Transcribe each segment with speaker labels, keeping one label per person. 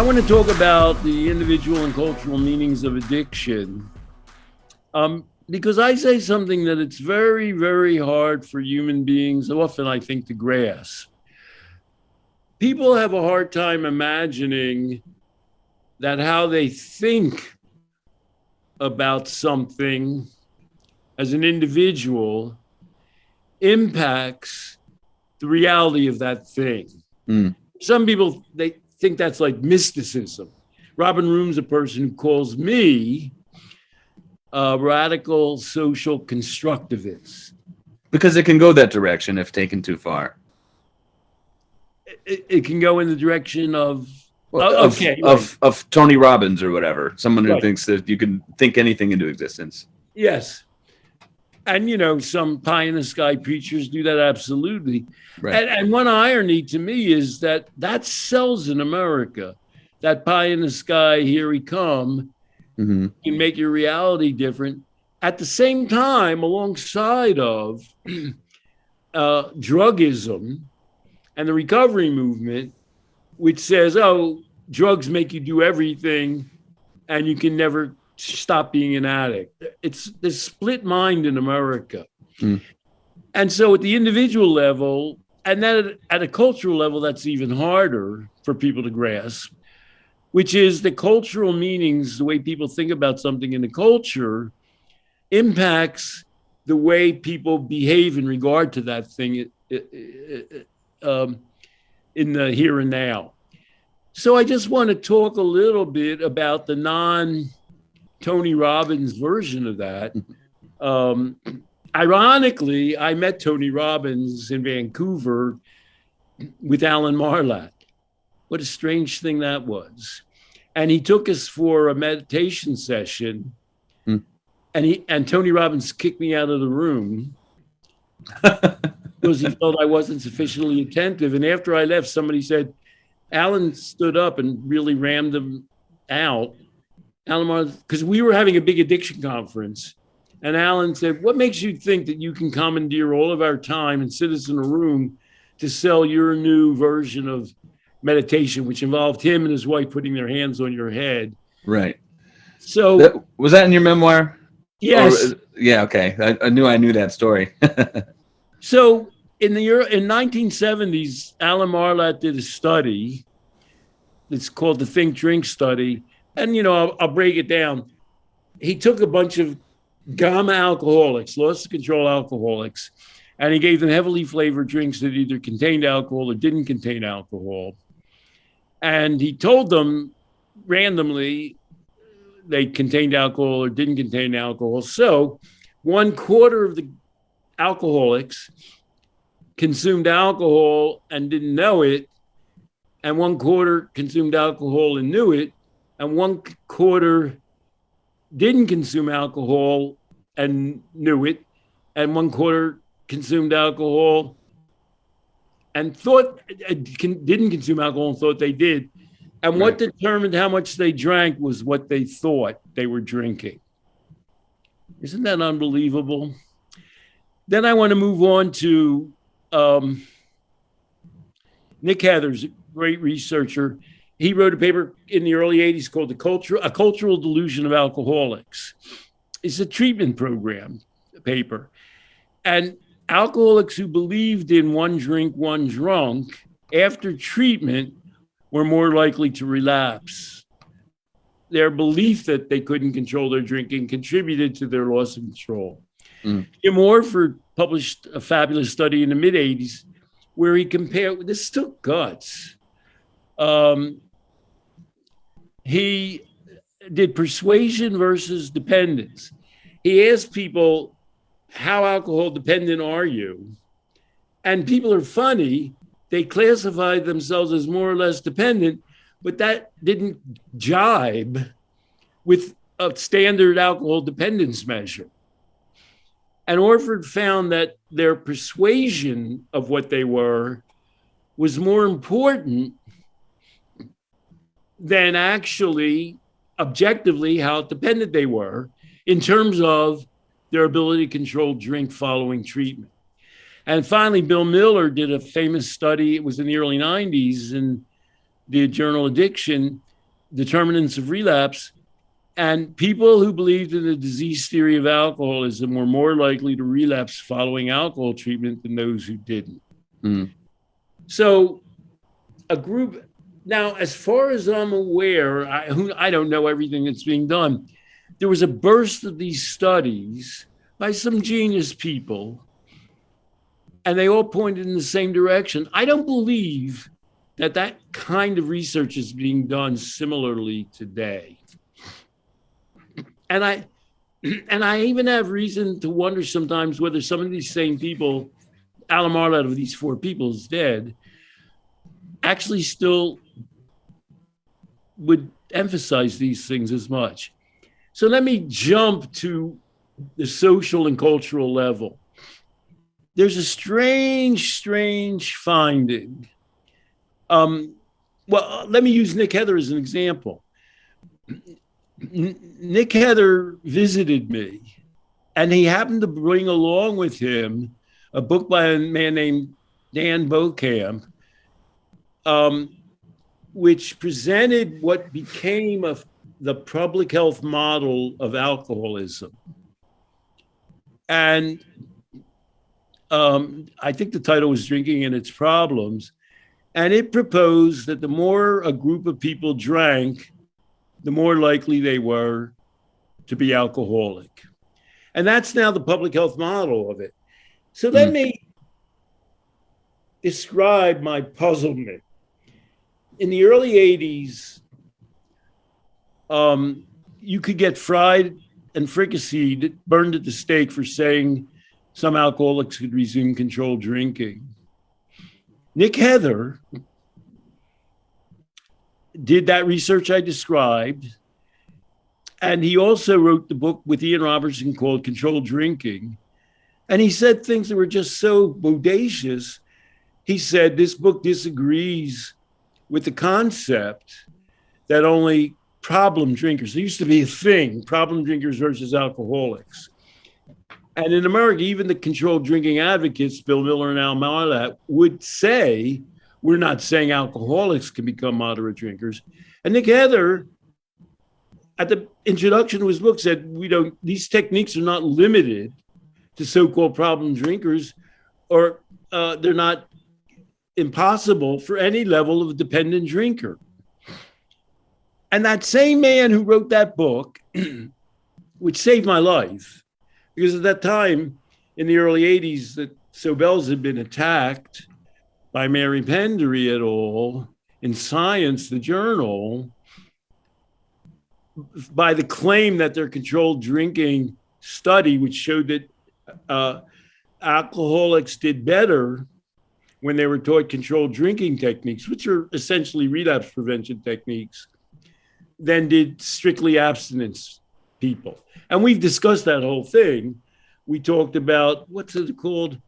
Speaker 1: I want to talk about the individual and cultural meanings of addiction, because I say something that it's very, very hard for human beings, often I think, to grasp. People have a hard time imagining that how they think about something as an individual impacts the reality of that thing. Some people, they think that's like mysticism. Robin Room's a person who calls me a radical social constructivist.
Speaker 2: Because it can go that direction if taken too far.
Speaker 1: It can go in the direction of
Speaker 2: of Tony Robbins or whatever, someone who
Speaker 1: Right.
Speaker 2: thinks that you can think anything into existence.
Speaker 1: Yes. And, some pie in the sky preachers do that absolutely.
Speaker 2: Right.
Speaker 1: And one irony to me is that sells in America. That pie in the sky, here we come, can make your reality different. At the same time, alongside of drugism and the recovery movement, which says, oh, drugs make you do everything and you can never stop being an addict. It's this split mind in America. And so at the individual level, and then at a cultural level, that's even harder for people to grasp, which is the cultural meanings, the way people think about something in the culture impacts the way people behave in regard to that thing in the here and now. So I just want to talk a little bit about the non-Tony Robbins version of that. Ironically, I met Tony Robbins in Vancouver with Alan Marlatt. What a strange thing that was. And he took us for a meditation session, and Tony Robbins kicked me out of the room because he felt I wasn't sufficiently attentive. And after I left, somebody said, Alan stood up and really rammed him out. Alan Marlatt, because we were having a big addiction conference. And Alan said, what makes you think that you can commandeer all of our time and sit us in a room to sell your new version of meditation, which involved him and his wife putting their hands on your head?
Speaker 2: Right.
Speaker 1: So
Speaker 2: was that in your memoir?
Speaker 1: Yes.
Speaker 2: Yeah. Okay. I knew that story.
Speaker 1: So in 1970s, Alan Marlatt did a study. It's called the Think Drink Study. And, I'll break it down. He took a bunch of gamma alcoholics, lost control alcoholics, and he gave them heavily flavored drinks that either contained alcohol or didn't contain alcohol. And he told them randomly they contained alcohol or didn't contain alcohol. So 1/4 of the alcoholics consumed alcohol and didn't know it, and 1/4 consumed alcohol and knew it, and 1/4 didn't consume alcohol and knew it, and 1/4 consumed alcohol and thought didn't consume alcohol and thought they did. And what determined how much they drank was what they thought they were drinking. Isn't that unbelievable? Then I want to move on to Nick Heathers, a great researcher. He wrote a paper in the early 80s called A Cultural Delusion of Alcoholics. It's a treatment program paper. And alcoholics who believed in one drink, one drunk, after treatment, were more likely to relapse. Their belief that they couldn't control their drinking contributed to their loss of control. Jim Orford published a fabulous study in the mid-'80s where he compared, this took guts. He did persuasion versus dependence. He asked people, how alcohol dependent are you? And people are funny. They classified themselves as more or less dependent, but that didn't jibe with a standard alcohol dependence measure. And Orford found that their persuasion of what they were was more important than actually objectively how dependent they were in terms of their ability to control drink following treatment. And finally, Bill Miller did a famous study. It was in the early 90s in the journal Addiction, determinants of relapse. And people who believed in the disease theory of alcoholism were more likely to relapse following alcohol treatment than those who didn't.
Speaker 2: Mm.
Speaker 1: So a group, now, as far as I'm aware, I don't know everything that's being done. There was a burst of these studies by some genius people, and they all pointed in the same direction. I don't believe that that kind of research is being done similarly today. And I even have reason to wonder sometimes whether some of these same people, Alan Marlett of these four people is dead, actually still would emphasize these things as much. So let me jump to the social and cultural level. There's a strange finding. Well, let me use Nick Heather as an example. Nick Heather visited me, and he happened to bring along with him a book by a man named Dan Beaucamp, which presented what became the public health model of alcoholism. And I think the title was Drinking and Its Problems. And it proposed that the more a group of people drank, the more likely they were to be alcoholic. And that's now the public health model of it. So let me describe my puzzlement. In the early 80s, you could get fried and fricasseed, burned at the stake for saying some alcoholics could resume controlled drinking. Nick Heather did that research I described, and he also wrote the book with Ian Robertson called Controlled Drinking. And he said things that were just so bodacious. He said, this book disagrees with the concept that only problem drinkers, there used to be a thing, problem drinkers versus alcoholics. And in America, even the controlled drinking advocates, Bill Miller and Al Marlett, would say, we're not saying alcoholics can become moderate drinkers. And Nick Heather, at the introduction to his book, said, these techniques are not limited to so-called problem drinkers, or they're not impossible for any level of dependent drinker. And that same man who wrote that book, which saved my life, because at that time in the early 80s, the Sobels had been attacked by Mary Pendery et al. In Science, the journal, by the claim that their controlled drinking study, which showed that alcoholics did better when they were taught controlled drinking techniques, which are essentially relapse prevention techniques, than did strictly abstinence people. And we've discussed that whole thing. We talked about, what's it called?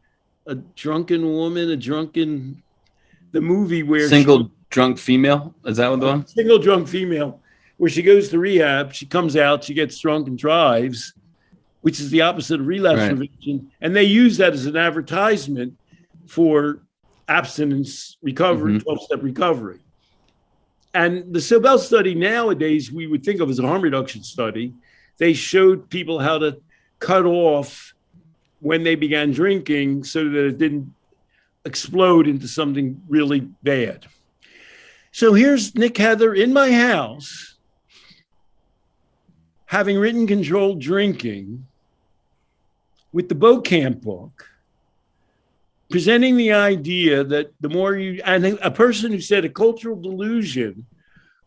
Speaker 1: A drunken woman, the movie where
Speaker 2: Single drunk female? Is that what the one?
Speaker 1: Single drunk female, where she goes to rehab, she comes out, she gets drunk and drives, which is the opposite of relapse prevention. And they use that as an advertisement for abstinence recovery, 12-step recovery. And the Sobel study nowadays, we would think of as a harm reduction study. They showed people how to cut off when they began drinking so that it didn't explode into something really bad. So here's Nick Heather in my house, having written Controlled Drinking with the Beaucamp book, presenting the idea that the more you, and a person who said a cultural delusion,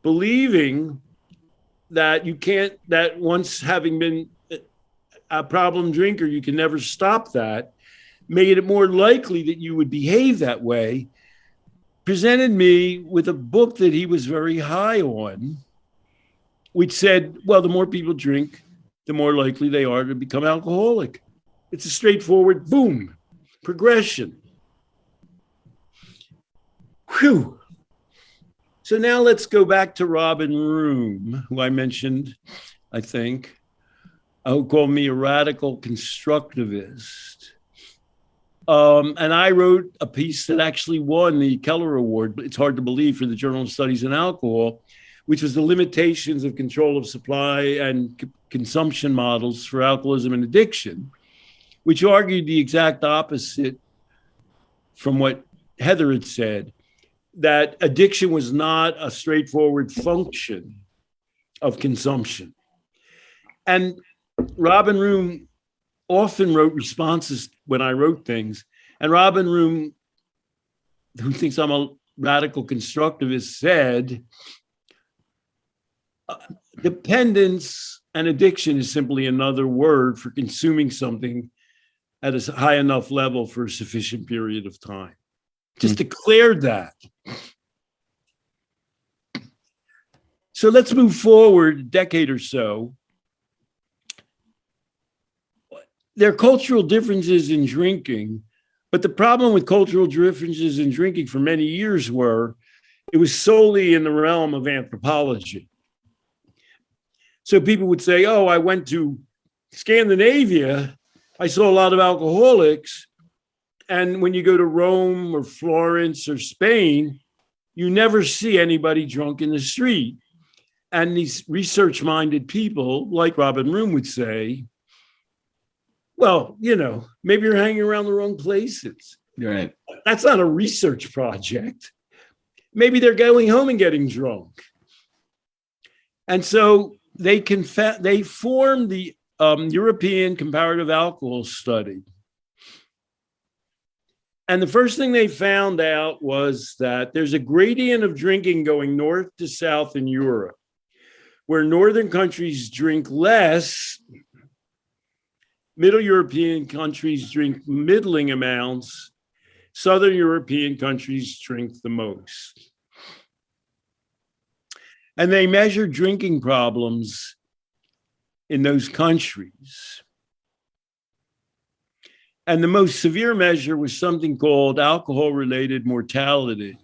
Speaker 1: believing that you can't, that once having been a problem drinker, you can never stop that, made it more likely that you would behave that way, presented me with a book that he was very high on, which said, well, the more people drink, the more likely they are to become alcoholic. It's a straightforward, boom, progression. Whew. So now let's go back to Robin Room, who I mentioned, I think, who called me a radical constructivist. And I wrote a piece that actually won the Keller Award, but it's hard to believe, for the Journal of Studies in Alcohol, which was the limitations of control of supply and consumption models for alcoholism and addiction, which argued the exact opposite from what Heather had said, that addiction was not a straightforward function of consumption. And Robin Room often wrote responses when I wrote things. And Robin Room, who thinks I'm a radical constructivist, said, dependence and addiction is simply another word for consuming something at a high enough level for a sufficient period of time. Just declared that. So let's move forward a decade or so. There are cultural differences in drinking, but the problem with cultural differences in drinking for many years were it was solely in the realm of anthropology. So people would say, oh, I went to Scandinavia, I saw a lot of alcoholics, and when you go to Rome or Florence or Spain, you never see anybody drunk in the street. And these research-minded people, like Robin Room would say, well, you know, maybe you're hanging around the wrong places.
Speaker 2: You're right.
Speaker 1: That's not a research project. Maybe they're going home and getting drunk. And so they formed the European Comparative Alcohol Study. And the first thing they found out was that there's a gradient of drinking going north to south in Europe, where northern countries drink less, Middle European countries drink middling amounts, Southern European countries drink the most. And they measured drinking problems in those countries. And the most severe measure was something called alcohol-related mortality.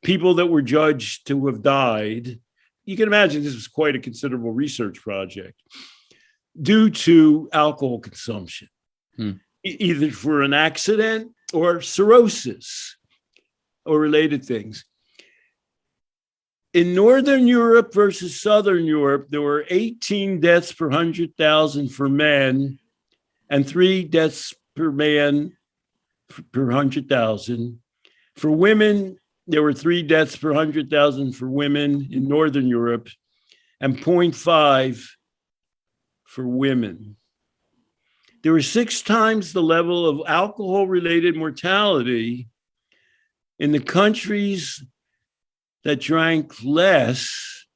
Speaker 1: People that were judged to have died, you can imagine this was quite a considerable research project, due to alcohol consumption, either for an accident or cirrhosis or related things. In Northern Europe versus Southern Europe, there were 18 deaths per 100,000 for men and 3 deaths per man per 100,000. For women, there were 3 deaths per 100,000 for women in Northern Europe and 0.5 for women. There were 6 times the level of alcohol-related mortality in the countries that drank less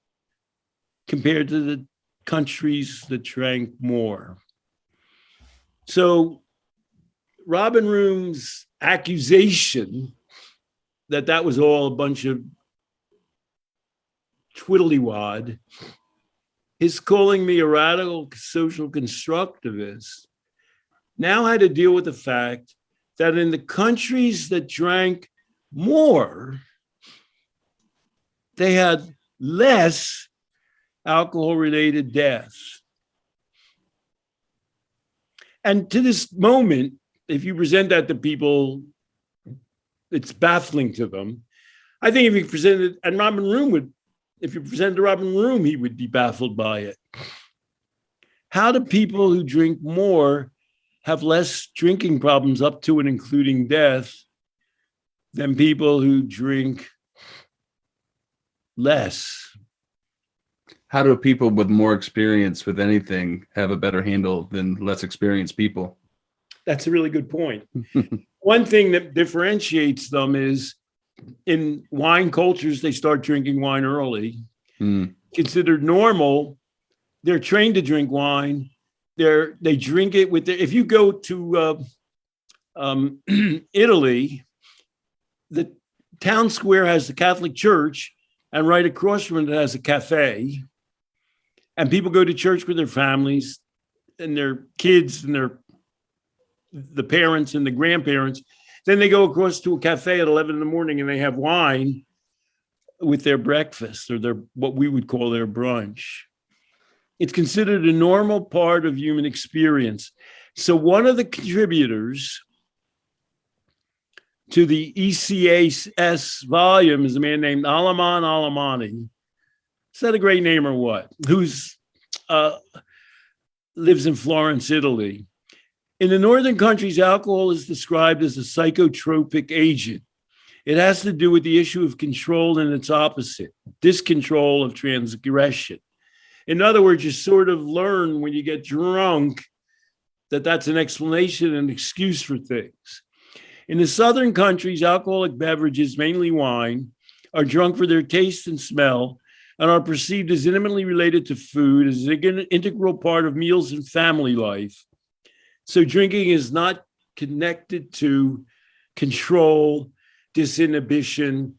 Speaker 1: compared to the countries that drank more. So Robin Room's accusation that that was all a bunch of twiddlywad, his calling me a radical social constructivist, now had to deal with the fact that in the countries that drank more, they had less alcohol-related deaths. And to this moment, if you present that to people, it's baffling to them. I think if you presented, and Robin Room would, if you presented to Robin Room, he would be baffled by it. How do people who drink more have less drinking problems up to and including death than people who drink less?
Speaker 2: How do people with more experience with anything have a better handle than less experienced people?
Speaker 1: That's a really good point. One thing that differentiates them is in wine cultures, they start drinking wine early. Considered normal, they're trained to drink wine. They drink it with if you go to Italy, the town square has the Catholic church, and right across from it has a cafe. And people go to church with their families and their kids and the parents and the grandparents. Then they go across to a cafe at 11 in the morning and they have wine with their breakfast or their what we would call their brunch. It's considered a normal part of human experience. So one of the contributors to the ECAS volume is a man named Alaman Alamani. Is that a great name or what? Who's lives in Florence, Italy. In the northern countries, alcohol is described as a psychotropic agent. It has to do with the issue of control and its opposite, discontrol of transgression. In other words, you sort of learn when you get drunk that that's an explanation, an excuse for things. In the southern countries, alcoholic beverages, mainly wine, are drunk for their taste and smell and are perceived as intimately related to food, as an integral part of meals and family life. So drinking is not connected to control, disinhibition,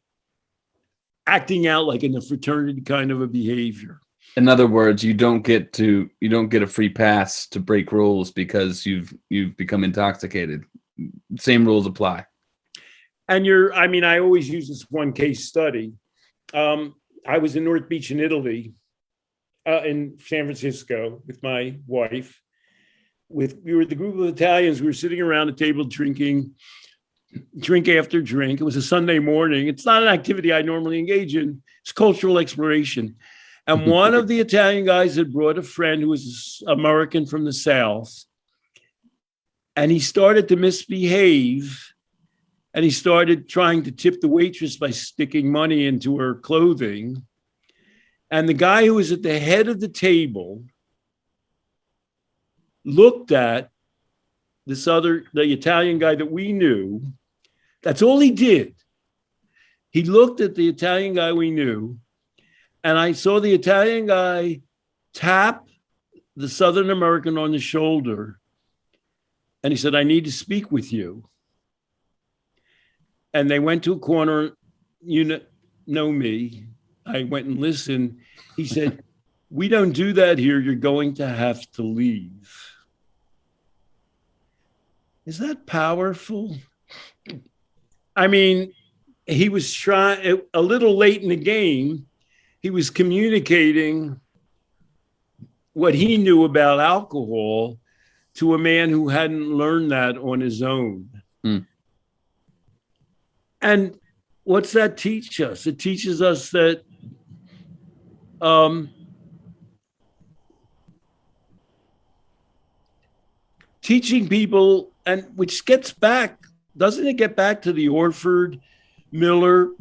Speaker 1: acting out like in a fraternity kind of a behavior.
Speaker 2: In other words, you don't get a free pass to break rules because you've become intoxicated. Same rules apply.
Speaker 1: And I always use this one case study. I was in North Beach in Italy, in San Francisco with my wife. We were the group of Italians. We were sitting around a table drinking, drink after drink. It was a Sunday morning. It's not an activity I normally engage in. It's cultural exploration. And one of the Italian guys had brought a friend who was American from the South. And he started to misbehave. And he started trying to tip the waitress by sticking money into her clothing. And the guy who was at the head of the table looked at the Italian guy that we knew. That's all he did. He looked at the Italian guy we knew, and I saw the Italian guy tap the Southern American on the shoulder, and he said, "I need to speak with you." And they went to a corner. You know me. I went and listened. He said, "We don't do that here. You're going to have to leave." Is that powerful? I mean, he was trying, a little late in the game, he was communicating what he knew about alcohol to a man who hadn't learned that on his own. Mm. And what's that teach us? It teaches us that teaching people, and which gets back, doesn't it get back to the Orford, Miller,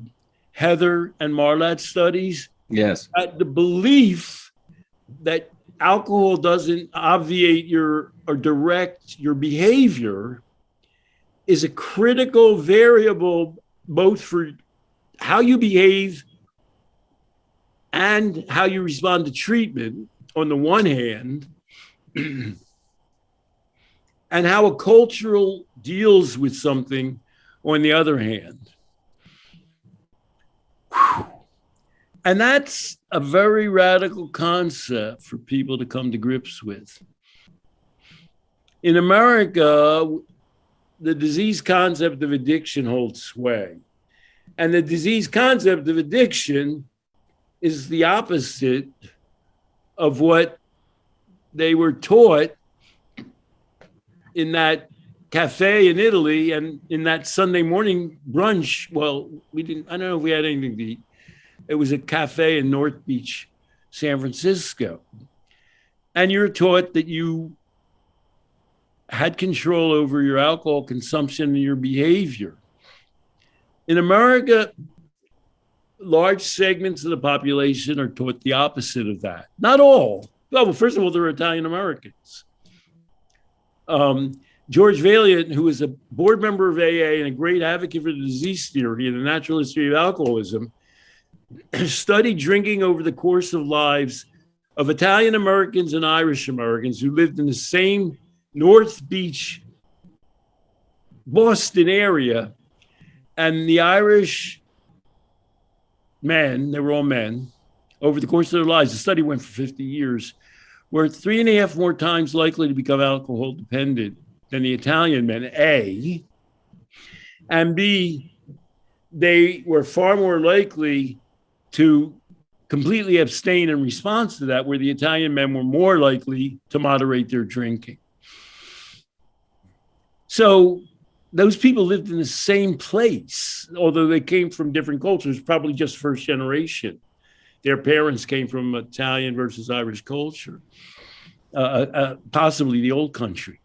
Speaker 1: Heather, and Marlatt studies?
Speaker 2: Yes.
Speaker 1: The belief that alcohol doesn't obviate or direct your behavior is a critical variable both for how you behave and how you respond to treatment on the one hand, and how a cultural deals with something on the other hand. And that's a very radical concept for people to come to grips with. In America, the disease concept of addiction holds sway. And the disease concept of addiction is the opposite of what they were taught in that cafe in Italy and in that Sunday morning brunch. Well, I don't know if we had anything to eat. It was a cafe in North Beach, San Francisco. And you're taught that you had control over your alcohol consumption and your behavior. In America, large segments of the population are taught the opposite of that. Not all. Well, first of all, they're Italian Americans. George Valiant, who is a board member of AA and a great advocate for the disease theory and the natural history of alcoholism, studied drinking over the course of lives of Italian Americans and Irish Americans who lived in the same North Beach, Boston area. And the Irish men, they were all men, over the course of their lives, the study went for 50 years, were 3.5 more times likely to become alcohol dependent than the Italian men, A. And B, they were far more likely to completely abstain in response to that, where the Italian men were more likely to moderate their drinking. So those people lived in the same place, although they came from different cultures, probably just first generation. Their parents came from Italian versus Irish culture, possibly the old country.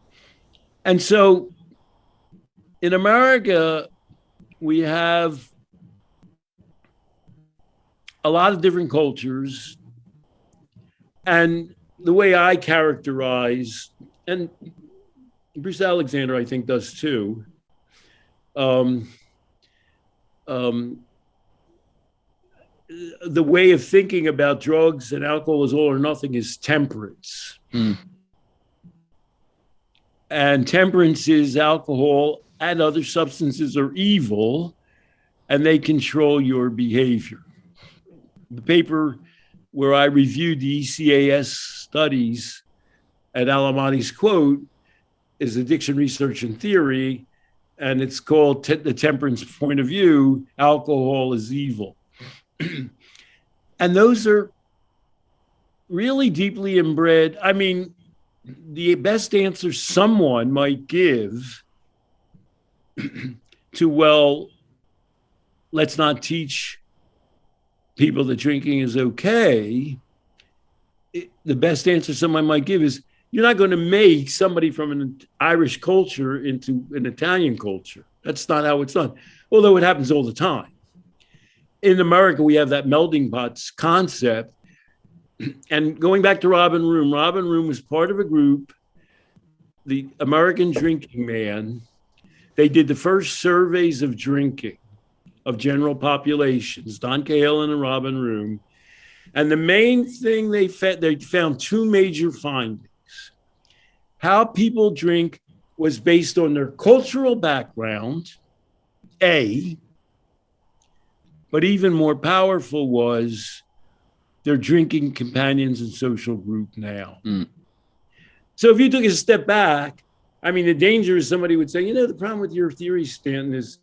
Speaker 1: And so in America, we have a lot of different cultures. And the way I characterize, and Bruce Alexander, I think, does too, the way of thinking about drugs and alcohol as all or nothing is temperance. And temperance is alcohol and other substances are evil, and they control your behavior. The paper where I reviewed the ECAS studies at Alamani's quote is Addiction Research and Theory, and it's called The Temperance Point of View, Alcohol is Evil. And those are really deeply inbred. I mean, the best answer someone might give to, well, let's not teach people that drinking is okay. The best answer someone might give is, you're not going to make somebody from an Irish culture into an Italian culture. That's not how it's done, although it happens all the time. In America, we have that melding pots concept. And going back to Robin Room was part of a group, the American Drinking Man. They did the first surveys of drinking of general populations, Don Cahalan and Robin Room. And the main thing they found two major findings. How people drink was based on their cultural background, A, but even more powerful was their drinking companions and social group now. So if you took a step back, I mean, the danger is somebody would say, the problem with your theory, Stanton, is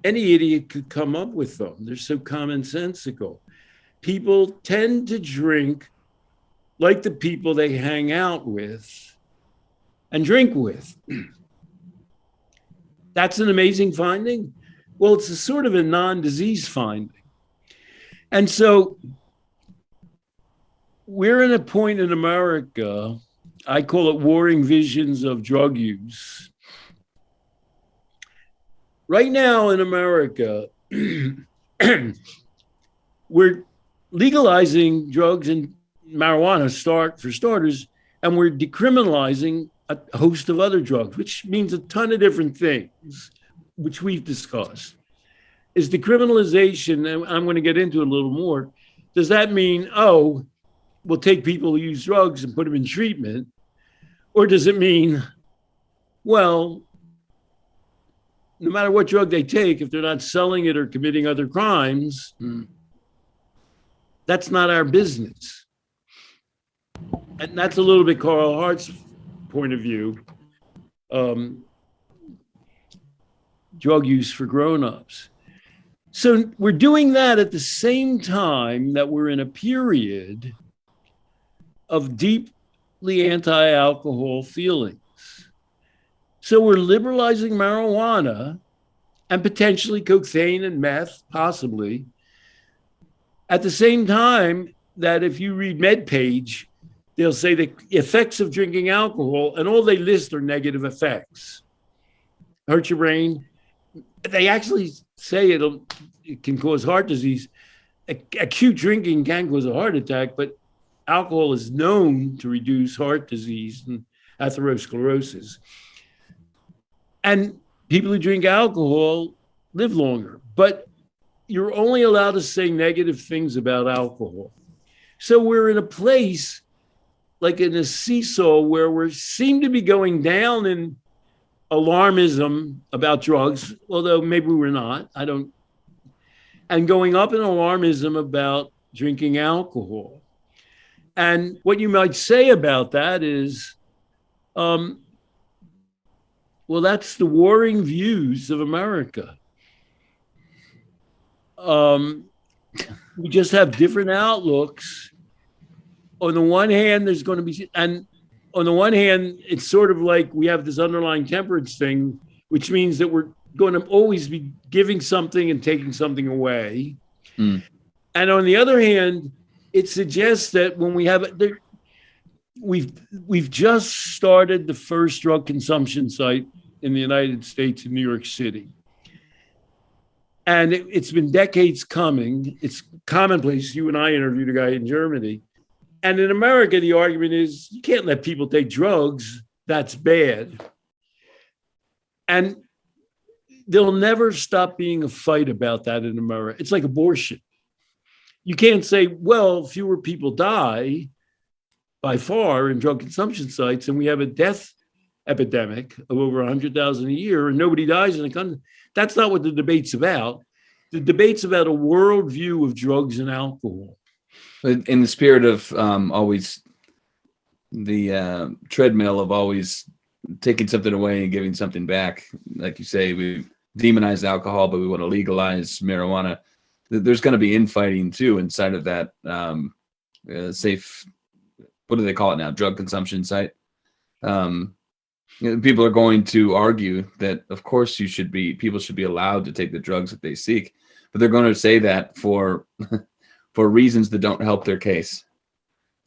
Speaker 1: any idiot could come up with them. They're so commonsensical. People tend to drink like the people they hang out with and drink with. That's an amazing finding. Well, it's a sort of a non-disease finding. And so we're in a point in America, I call it warring visions of drug use. Right now in America, we're legalizing drugs and marijuana for starters, and we're decriminalizing a host of other drugs, which means a ton of different things, which we've discussed. Is decriminalization, and I'm going to get into it a little more, does that mean, we'll take people who use drugs and put them in treatment? Or does it mean, well, no matter what drug they take, if they're not selling it or committing other crimes, that's not our business. And that's a little bit Carl Hart's point of view, drug use for grownups. So we're doing that at the same time that we're in a period of deeply anti-alcohol feelings. So we're liberalizing marijuana and potentially cocaine and meth, possibly, at the same time that if you read MedPage, they'll say the effects of drinking alcohol, and all they list are negative effects. Hurt your brain. They actually say it can cause heart disease. Acute drinking can cause a heart attack, but alcohol is known to reduce heart disease and atherosclerosis. And people who drink alcohol live longer, but you're only allowed to say negative things about alcohol. So we're in a place like in a seesaw where we seem to be going down in alarmism about drugs, although maybe we're not, and going up in alarmism about drinking alcohol. And what you might say about that is, well, that's the warring views of America. We just have different outlooks. On the one hand, there's going to be, and on the one hand, it's sort of like we have this underlying temperance thing which means that we're going to always be giving something and taking something away.
Speaker 2: Mm.
Speaker 1: And on the other hand, it suggests that when we have we've just started the first drug consumption site in the United States in New York City. And it's been decades coming. It's commonplace. You and I interviewed a guy in Germany. And in America, the argument is you can't let people take drugs. That's bad. And there'll never stop being a fight about that in America. It's like abortion. You can't say, well, fewer people die by far in drug consumption sites, and we have a death epidemic of over 100,000 a year, and nobody dies in the country. That's not what the debate's about. The debate's about a worldview of drugs and alcohol.
Speaker 2: In the spirit of always the treadmill of always taking something away and giving something back, like you say, we demonize alcohol, but we want to legalize marijuana. There's going to be infighting too inside of that safe, what do they call it now? Drug consumption site. People are going to argue that, of course, people should be allowed to take the drugs that they seek, but they're going to say that for reasons that don't help their case.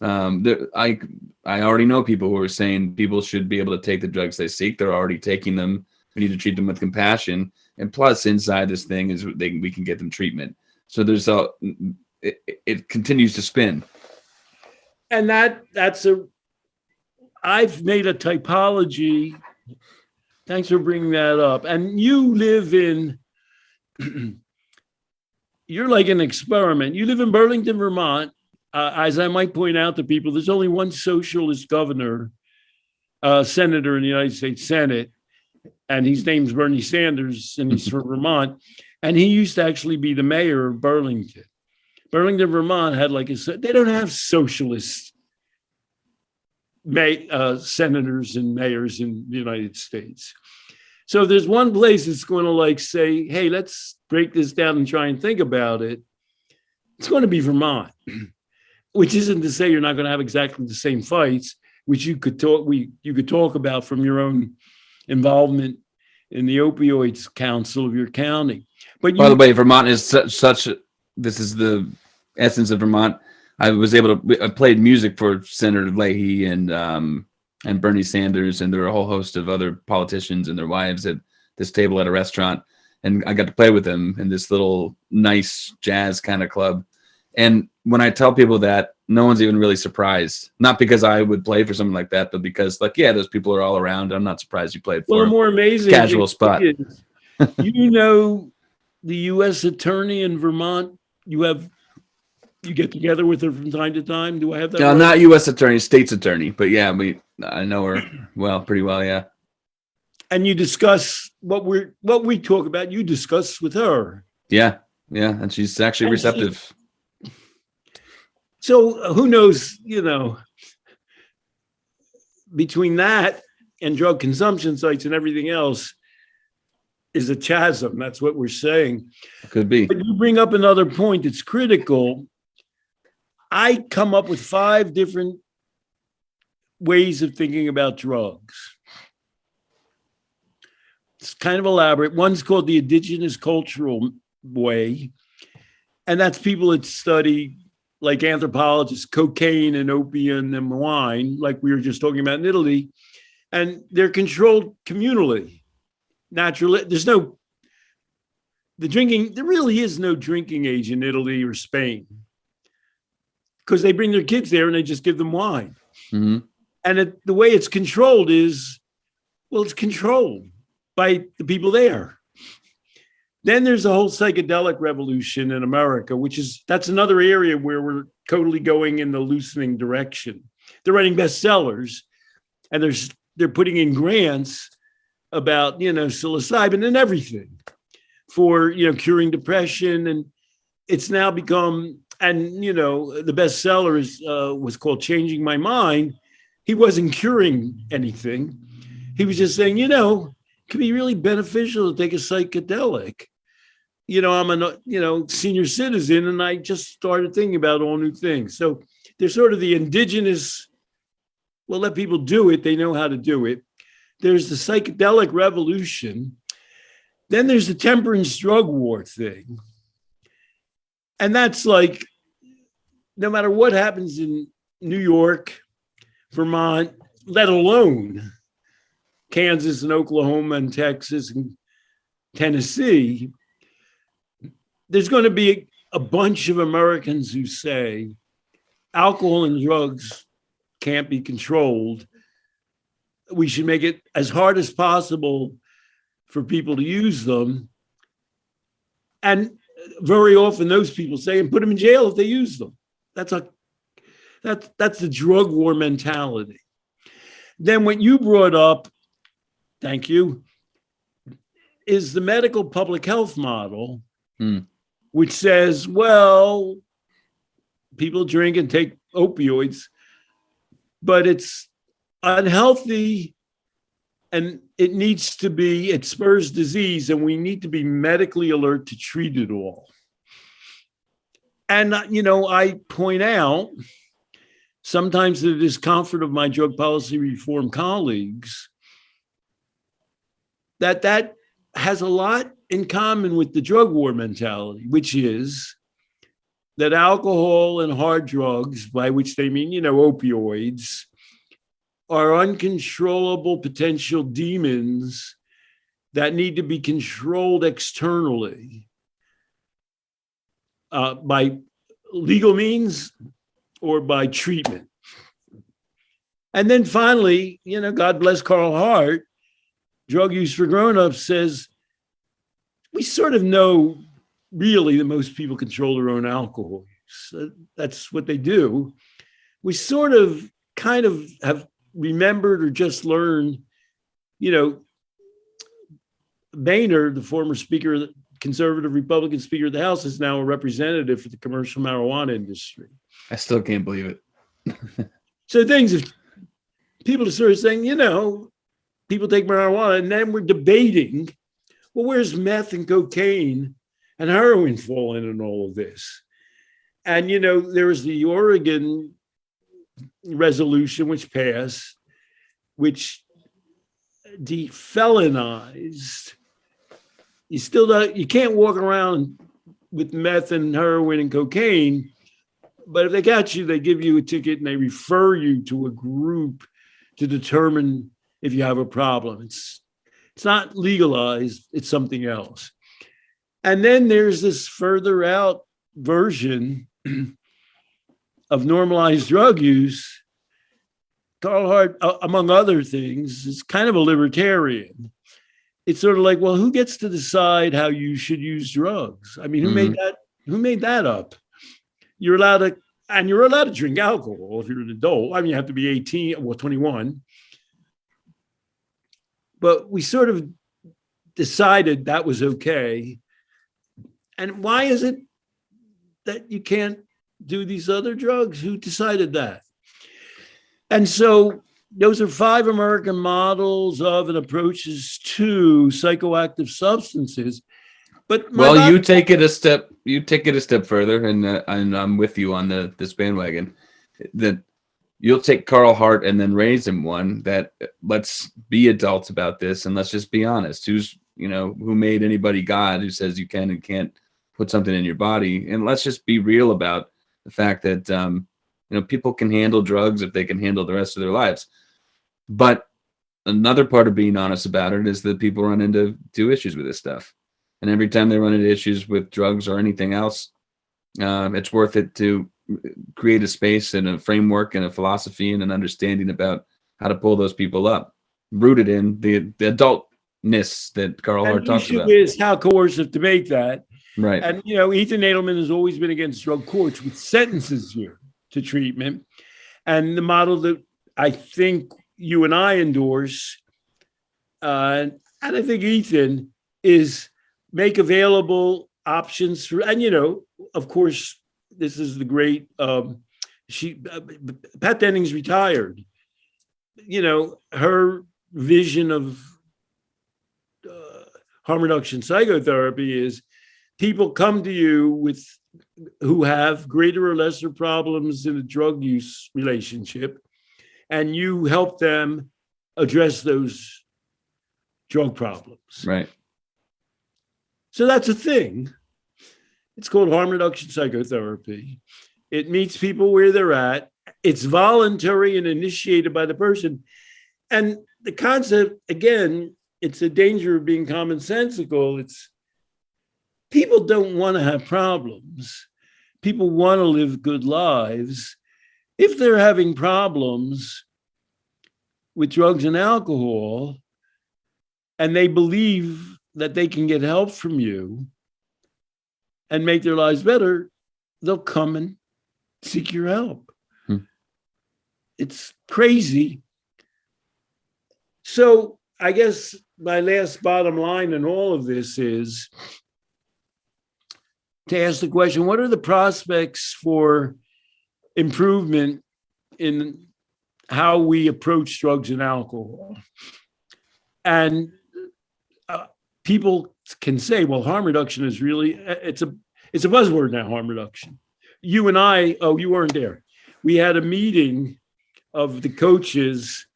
Speaker 2: I already know people who are saying people should be able to take the drugs they seek. They're already taking them. We need to treat them with compassion. And plus, inside this thing is we can get them treatment. So it continues to spin.
Speaker 1: And I've made a typology. Thanks for bringing that up. And you live in, you're like an experiment. You live in Burlington, Vermont. As I might point out to people, there's only one socialist governor, senator in the United States Senate, and his name's Bernie Sanders, and he's from Vermont. And he used to actually be the mayor of Burlington. Burlington, Vermont had they don't have socialist senators and mayors in the United States. So there's one place that's going to say, hey, let's break this down and try and think about it. It's going to be Vermont, which isn't to say you're not going to have exactly the same fights, which you could talk about from your own involvement in the opioids council of your county. But
Speaker 2: by the way, Vermont is such. This is the essence of Vermont. I played music for Senator Leahy and Bernie Sanders, and there were a whole host of other politicians and their wives at this table at a restaurant, and I got to play with them in this little nice jazz kind of club. And when I tell people that, no one's even really surprised. Not because I would play for something like that, but because, those people are all around. I'm not surprised you played for
Speaker 1: the more amazing
Speaker 2: casual spot.
Speaker 1: The U.S. attorney in Vermont, you get together with her from time to time. Do I have that?
Speaker 2: No,
Speaker 1: right?
Speaker 2: Not U.S. attorney, state's attorney. But yeah, I know her pretty well. Yeah.
Speaker 1: And you discuss what we talk about. You discuss with her.
Speaker 2: Yeah, and she's actually receptive.
Speaker 1: So who knows? Between that and drug consumption sites and everything else is a chasm. That's what we're saying.
Speaker 2: Could be.
Speaker 1: But you bring up another point that's critical. I come up with 5 different ways of thinking about drugs. It's kind of elaborate. One's called the Indigenous Cultural Way. And that's people that study, like anthropologists, cocaine and opium and wine, like we were just talking about in Italy. And they're controlled communally. Naturally, there really is no drinking age in Italy or Spain, because they bring their kids there and they just give them wine.
Speaker 2: Mm-hmm.
Speaker 1: And the way it's controlled is, it's controlled by the people there. Then there's the whole Psychedelic Revolution in America, that's another area where we're totally going in the loosening direction. They're writing bestsellers, and they're putting in grants about, psilocybin and everything for, curing depression. And it's now become, and, the bestseller was called Changing My Mind. He wasn't curing anything. He was just saying, it can be really beneficial to take a psychedelic. I'm a, senior citizen, and I just started thinking about all new things. So there's sort of the indigenous, let people do it. They know how to do it. there's the Psychedelic Revolution, then there's the temperance drug war thing. And that's like, no matter what happens in New York, Vermont, let alone Kansas and Oklahoma and Texas and Tennessee, there's going to be a bunch of Americans who say alcohol and drugs can't be controlled. We should make it as hard as possible for people to use them. And very often those people say, and put them in jail if they use them. That's the drug war mentality. Then what you brought up, thank you, is the medical public health model, which says, well, people drink and take opioids, but it's unhealthy and it spurs disease, and we need to be medically alert to treat it all. And, I point out, sometimes to the discomfort of my drug policy reform colleagues, that has a lot in common with the drug war mentality, which is that alcohol and hard drugs, by which they mean, opioids, are uncontrollable potential demons that need to be controlled externally by legal means or by treatment. And then finally, God bless Carl Hart, Drug Use for Grownups says, we sort of know really that most people control their own alcohol use. That's what they do. We sort of kind of have remembered or just learned, Boehner, the former speaker, conservative Republican Speaker of the House, is now a representative for the commercial marijuana industry.
Speaker 2: I still can't believe it.
Speaker 1: So things, if people are sort of saying, people take marijuana, and then we're debating, well, where's meth and cocaine and heroin fall in all of this? And, there was the Oregon resolution which passed, which defelonized. You can't walk around with meth and heroin and cocaine, but if they got you, they give you a ticket and they refer you to a group to determine if you have a problem. It's not legalized, it's something else. And then there's this further out version of normalized drug use. Carl Hart, among other things, is kind of a libertarian. It's sort of like, well, who gets to decide how you should use drugs? I mean, who made that up? You're allowed to drink alcohol if you're an adult. I mean, you have to be 21. But we sort of decided that was okay. And why is it that you can't do these other drugs? Who decided that? And so those are 5 American models of and approaches to psychoactive substances. But
Speaker 2: you take it a step further, and I'm with you on this bandwagon. That you'll take Carl Hart and then raise him one that let's be adults about this, and let's just be honest. Who made anybody God who says you can and can't put something in your body? And let's just be real about the fact that people can handle drugs if they can handle the rest of their lives. But another part of being honest about it is that people run into issues with this stuff. And every time they run into issues with drugs or anything else, it's worth it to create a space and a framework and a philosophy and an understanding about how to pull those people up, rooted in the adultness that Carl Hart talks about.
Speaker 1: The issue is how coercive to make that.
Speaker 2: Right.
Speaker 1: And, Ethan Nadelman has always been against drug courts, which sentences you to treatment. And the model that I think you and I endorse, and I think Ethan, is make available options for, and, of course, this is the great, Pat Dennings retired. Her vision of harm reduction psychotherapy is people come to you who have greater or lesser problems in a drug use relationship, and you help them address those drug problems.
Speaker 2: Right.
Speaker 1: So that's a thing. It's called harm reduction psychotherapy. It meets people where they're at. It's voluntary and initiated by the person. And the concept, again, it's a danger of being commonsensical. It's people don't want to have problems. People want to live good lives. If they're having problems with drugs and alcohol, and they believe that they can get help from you and make their lives better, they'll come and seek your help. It's crazy. So I guess my last bottom line in all of this is to ask the question, what are the prospects for improvement in how we approach drugs and alcohol? And people can say, well, harm reduction is really, it's a buzzword now, harm reduction. You and I, you weren't there. We had a meeting of the coaches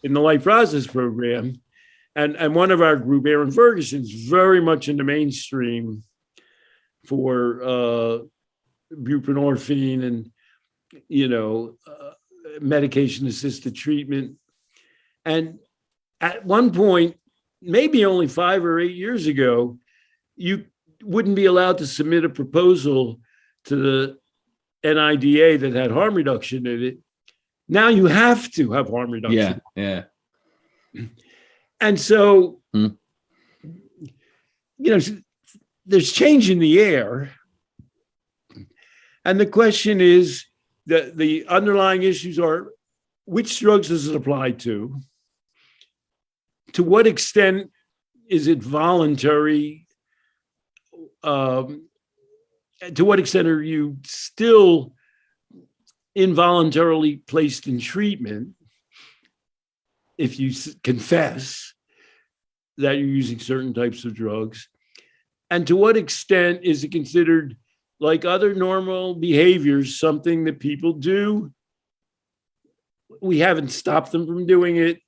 Speaker 1: in the Life Process program. And one of our group, Aaron Ferguson's very much in the mainstream for buprenorphine and, medication-assisted treatment. And at one point, maybe only 5 or 8 years ago, you wouldn't be allowed to submit a proposal to the NIDA that had harm reduction in it. Now you have to have harm reduction.
Speaker 2: Yeah.
Speaker 1: And so, there's change in the air. And the question is, the underlying issues are, which drugs does it apply to? To what extent is it voluntary? To what extent are you still involuntarily placed in treatment if you confess that you're using certain types of drugs? And to what extent is it considered, like other normal behaviors, something that people do? We haven't stopped them from doing it.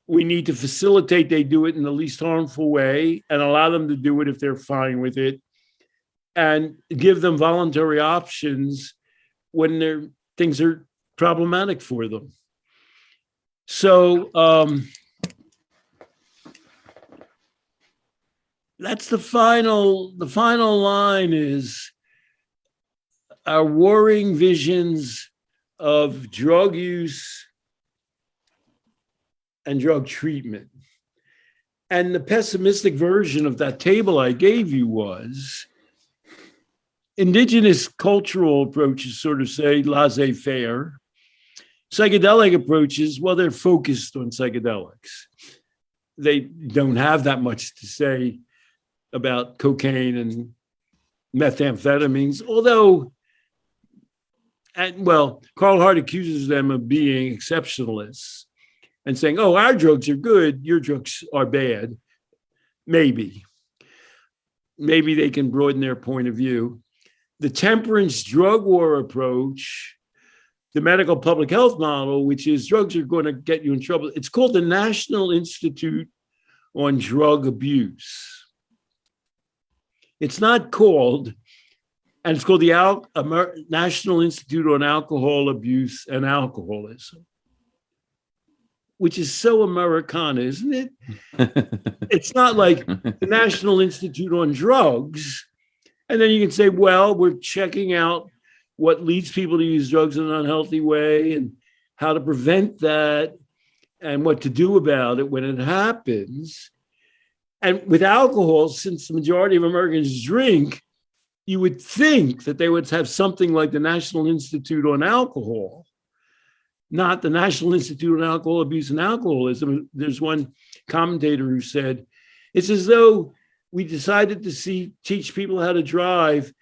Speaker 1: We need to facilitate they do it in the least harmful way and allow them to do it if they're fine with it, and give them voluntary options when things are problematic for them. So that's the final line is our warring visions of drug use and drug treatment. And the pessimistic version of that table I gave you was Indigenous cultural approaches sort of say laissez-faire. Psychedelic approaches, well, they're focused on psychedelics. They don't have that much to say about cocaine and methamphetamines, although, Carl Hart accuses them of being exceptionalists and saying, oh, our drugs are good, your drugs are bad. Maybe they can broaden their point of view. The temperance drug war approach, the medical public health model, which is drugs are going to get you in trouble. It's called the National Institute on Drug Abuse. It's not called, and it's called the National Institute on Alcohol Abuse and Alcoholism, which is so Americana, isn't it? It's not like the National Institute on Drugs. And then you can say, well, we're checking out what leads people to use drugs in an unhealthy way and how to prevent that and what to do about it when it happens. And with alcohol, since the majority of Americans drink, you would think that they would have something like the National Institute on Alcohol, not the National Institute on Alcohol Abuse and Alcoholism. There's one commentator who said, it's as though we decided to teach people how to drive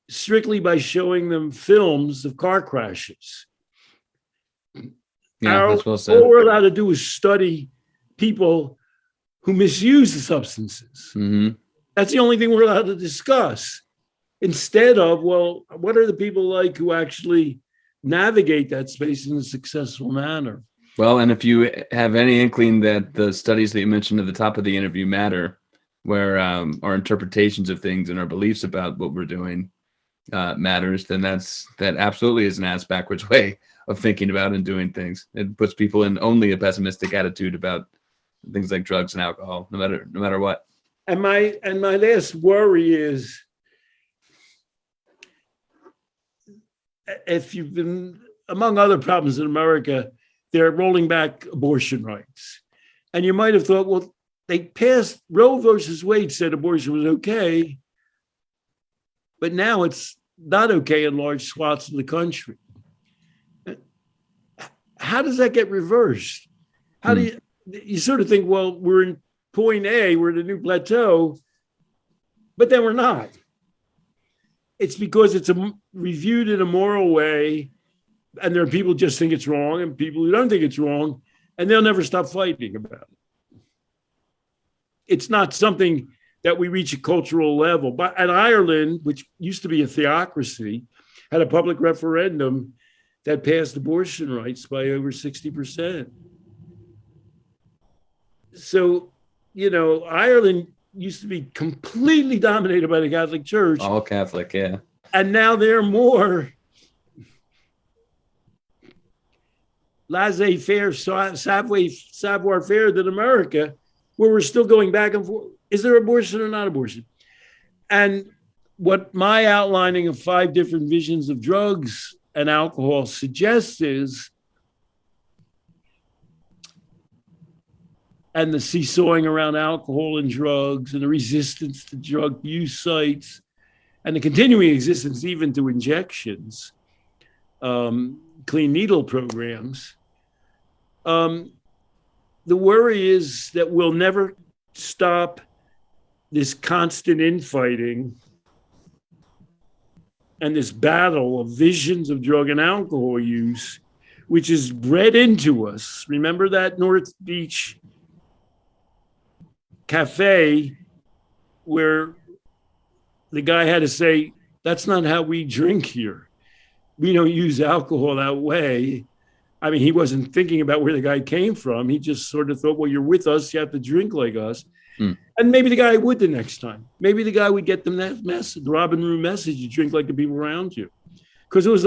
Speaker 1: strictly by showing them films of car crashes.
Speaker 2: Yeah, that's well said.
Speaker 1: All we're allowed to do is study people who misuse the substances.
Speaker 2: Mm-hmm.
Speaker 1: That's the only thing we're allowed to discuss. Instead of, well, what are the people like who actually navigate that space in a successful manner?
Speaker 2: Well, and if you have any inkling that the studies that you mentioned at the top of the interview matter, where our interpretations of things and our beliefs about what we're doing matters, then that absolutely is an ass backwards way of thinking about and doing things. It puts people in only a pessimistic attitude about things like drugs and alcohol, no matter what.
Speaker 1: And my last worry is, if you've been, among other problems in America, they're rolling back abortion rights. And you might have thought, well, they passed Roe versus Wade said abortion was okay, but now it's not okay in large swaths of the country. How does that get reversed? How do you sort of think, well, we're in point A, we're at a new plateau, but then we're not. It's because it's reviewed in a moral way, and there are people who just think it's wrong and people who don't think it's wrong, and they'll never stop fighting about it. It's not something that we reach a cultural level. But at Ireland, which used to be a theocracy, had a public referendum that passed abortion rights by over 60%. So, Ireland used to be completely dominated by the Catholic Church.
Speaker 2: All Catholic, yeah.
Speaker 1: And now they're more laissez-faire, savoir-faire than America, where we're still going back and forth. Is there abortion or not abortion? And what my outlining of 5 different visions of drugs and alcohol suggests is, and the seesawing around alcohol and drugs and the resistance to drug use sites and the continuing existence even to injections, clean needle programs. The worry is that we'll never stop this constant infighting and this battle of visions of drug and alcohol use, which is bred into us. Remember that North Beach cafe where the guy had to say, that's not how we drink here. We don't use alcohol that way. I mean, he wasn't thinking about where the guy came from. He just sort of thought, well, you're with us, you have to drink like us. And maybe the guy would the next time. Maybe the guy would get them that message, the Robin Room message, you drink like the people around you. Because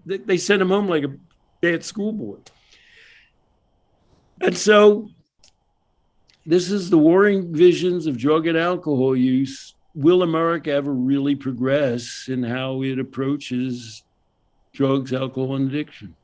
Speaker 1: they sent him home like a bad schoolboy. And so this is the warring visions of drug and alcohol use. Will America ever really progress in how it approaches drugs, alcohol, and addiction?